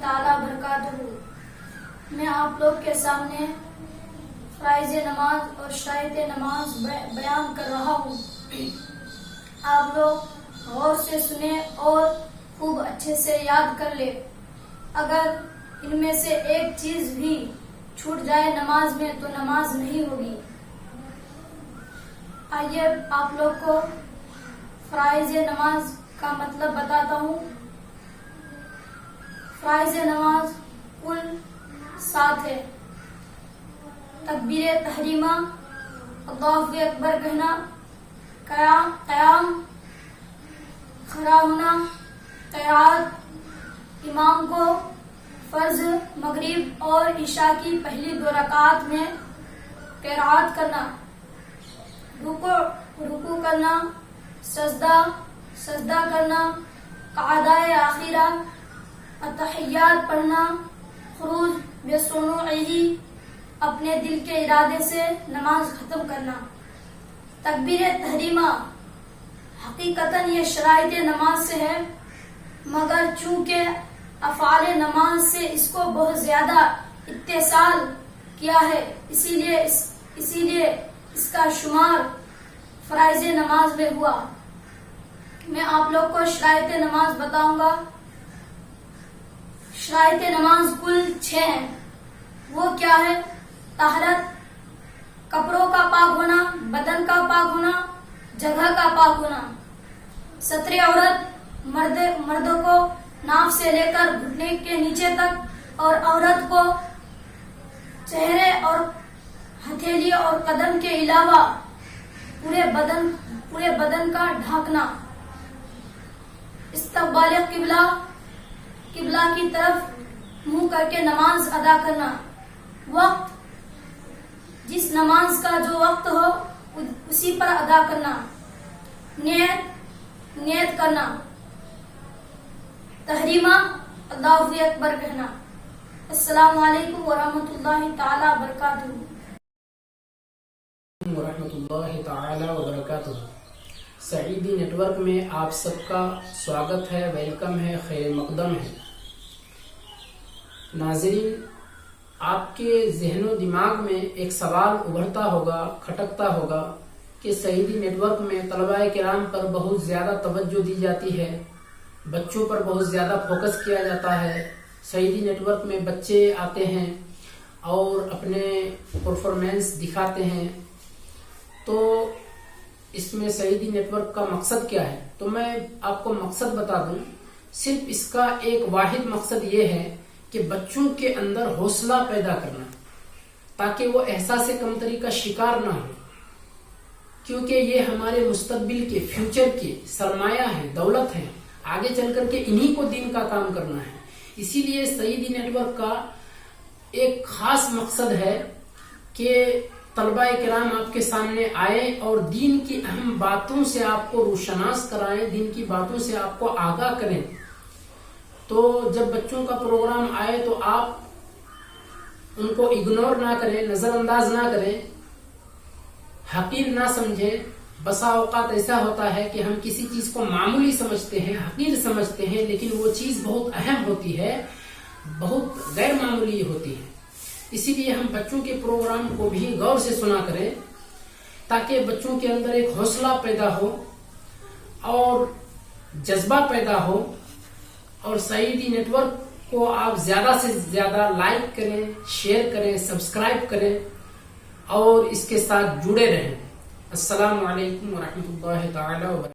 تعالی وبرکاتہ۔ میں آپ لوگ کے سامنے فرائض نماز اور شرائط نماز بیان کر رہا ہوں۔ آپ لوگ غور سے سنیں اور خوب اچھے سے یاد کر لیں۔ اگر ان میں سے ایک چیز بھی چھوٹ جائے نماز میں تو نماز نہیں ہوگی۔ آئیے آپ لوگ کو فرائض نماز کا مطلب بتاتا ہوں۔ فرائض نماز کل 7 ہے۔ تکبیر تحریمہ، اللہ اکبر کہنا، قیام، کھڑا ہونا، قرات، امام کو فرض مغرب اور عشاء کی پہلی 2 رکعات میں قرات کرنا، رکوع کرنا، سجدہ کرنا، قعدہ آخرہ، اتحیات پڑھنا، خروج بصنوعہ، اپنے دل کے ارادے سے نماز ختم کرنا۔ تکبیر تحریمہ حقیقتاً یہ شرائط نماز سے ہے، مگر چونکہ افعال نماز سے اس کو بہت زیادہ اتصال کیا ہے، اسی لیے اس کا شمار فرائض نماز میں ہوا۔ میں آپ لوگ کو شرائط نماز بتاؤں گا۔ شرائط نماز کل 6 ہیں۔ وہ کیا ہے؟ طہارت، کپڑوں کا پاک ہونا، بدن کا پاک ہونا، جگہ کا پاک ہونا، ستر عورت، مردوں کو ناف سے لے کر گھٹنے کے نیچے تک اور عورت کو چہرے اور ہتھیلی اور قدم کے علاوہ پورے بدن کا ڈھانکنا، استقبال قبلہ کی طرف منہ کر کے نماز ادا کرنا، وقت، جس نماز کا جو وقت ہو اسی پر ادا کرنا، نیت کرنا، تحریمہ، اللہ اکبر کہنا۔ السلام علیکم ورحمۃ اللہ تعالی وبرکاتہ۔ ورحمۃ اللہ تعالی وبرکاتہ۔ سعیدی نیٹ ورک میں آپ سب کا سواگت ہے، ویلکم ہے، خیر مقدم ہے۔ ناظرین، آپ کے ذہن و دماغ میں ایک سوال ابھرتا ہوگا، کھٹکتا ہوگا کہ سعیدی نیٹ ورک میں طلباء کرام پر بہت زیادہ توجہ دی جاتی ہے، بچوں پر بہت زیادہ فوکس کیا جاتا ہے۔ سعیدی نیٹ ورک میں بچے آتے ہیں اور اپنے پرفارمنس دکھاتے ہیں، تو اس میں سعیدی نیٹ ورک کا مقصد کیا ہے؟ تو میں آپ کو مقصد بتا دوں۔ صرف اس کا ایک واحد مقصد یہ ہے کہ بچوں کے اندر حوصلہ پیدا کرنا، تاکہ وہ احساس کمتری کا شکار نہ ہو، کیونکہ یہ ہمارے مستقبل کے، فیوچر کے سرمایہ ہیں، دولت ہیں، آگے چل کر کے انہی کو دین کا کام کرنا ہے۔ اسی لیے سعیدی نیٹ ورک کا ایک خاص مقصد ہے کہ طلباء کرام آپ کے سامنے آئے اور دین کی اہم باتوں سے آپ کو روشناس کرائیں، دین کی باتوں سے آپ کو آگاہ کریں۔ تو جب بچوں کا پروگرام آئے تو آپ ان کو اگنور نہ کریں، نظر انداز نہ کریں، حقیر نہ سمجھیں۔ بسا اوقات ایسا ہوتا ہے کہ ہم کسی چیز کو معمولی سمجھتے ہیں، حقیر سمجھتے ہیں، لیکن وہ چیز بہت اہم ہوتی ہے، بہت غیر معمولی ہوتی ہے۔ اسی لیے ہم بچوں کے پروگرام کو بھی غور سے سنا کریں، تاکہ بچوں کے اندر ایک حوصلہ پیدا ہو اور جذبہ پیدا ہو، اور سعیدی نیٹ ورک کو آپ زیادہ سے زیادہ لائک کریں، شیئر کریں، سبسکرائب کریں اور اس کے ساتھ جڑے رہیں۔ السلام علیکم ورحمۃ اللہ تعالی وبرکاتہ۔